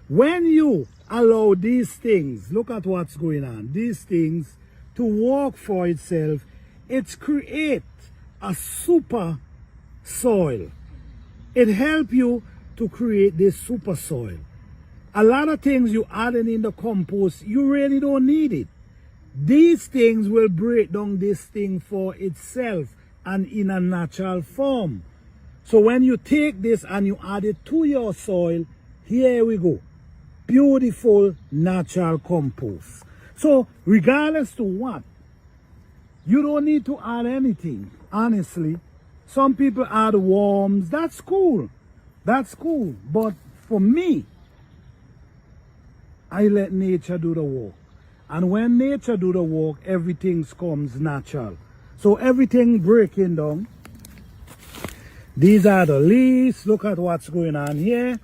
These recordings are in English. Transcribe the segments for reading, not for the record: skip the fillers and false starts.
when you allow these things, look at what's going on, these things to work for itself, it's create a super soil. It helps you to create this super soil. A lot of things you adding in the compost, you really don't need it. These things will break down this thing for itself and in a natural form. So when you take this and you add it to your soil, here we go. Beautiful natural compost. So regardless to what, you don't need to add anything, honestly. Some people add worms, that's cool. That's cool. But for me, I let nature do the work. And when nature do the work, everything comes natural. So everything breaking down. These are the leaves. Look at what's going on here.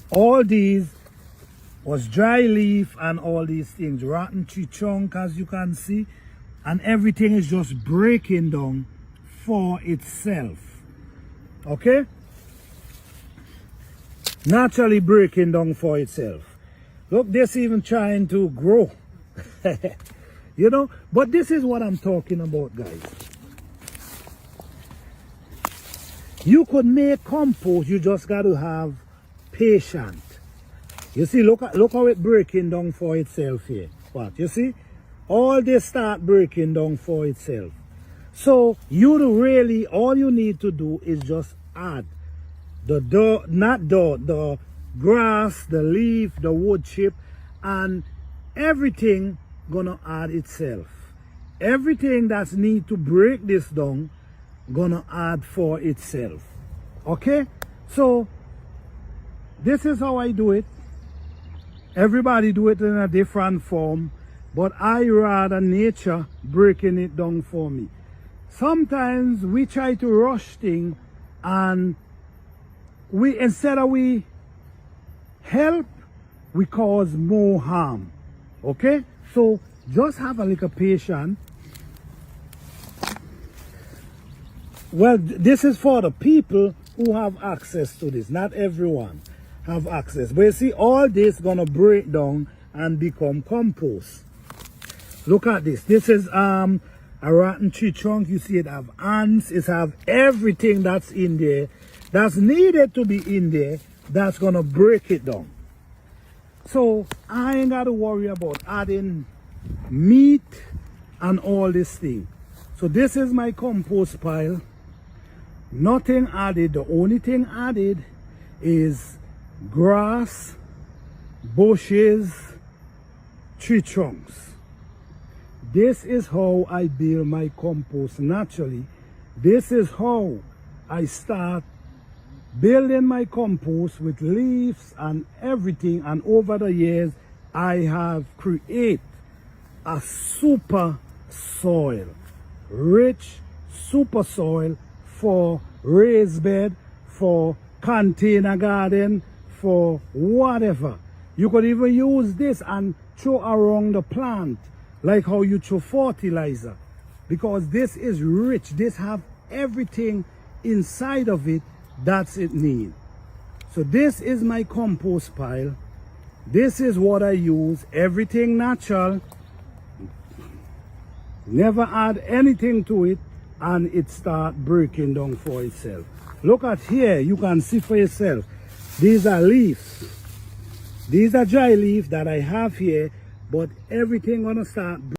All these was dry leaf and all these things. Rotten tree trunk, as you can see. And everything is just breaking down for itself. Okay? Naturally breaking down for itself. Look, this even trying to grow. You know, but this is what I'm talking about, guys. You could make compost, you just got to have patience. You see, look how it breaking down for itself here. What, you see? All this start breaking down for itself. So, all you need to do is just add the grass, the leaf, the wood chip, and everything gonna add itself. Everything that's need to break this down gonna add for itself. Okay? So this is how I do it. Everybody do it in a different form, but I rather nature breaking it down for me. Sometimes we try to rush things, and instead of we help, we cause more harm. Okay? So just have a little patience. Well, this is for the people who have access to this. Not everyone have access. But you see, all this gonna break down and become compost. Look at this. This is a rotten tree trunk. You see it have ants. It have everything that's in there, that's needed to be in there, that's gonna break it down. So I ain't got to worry about adding meat and all this thing. So this is my compost pile. Nothing added. The only thing added is grass, bushes, tree trunks. This is how I build my compost naturally. This is how I start building my compost with leaves and everything, and over the years I have created a super soil, rich super soil for raised bed, for container garden, for whatever. You could even use this and throw around the plant like how you throw fertilizer, because this is rich. This have everything inside of it that's it need. So this is my compost pile. This is what I use. Everything natural. Never add anything to it, and it start breaking down for itself. Look at here, you can see for yourself. These are leaves. These are dry leaves that I have here, but everything gonna start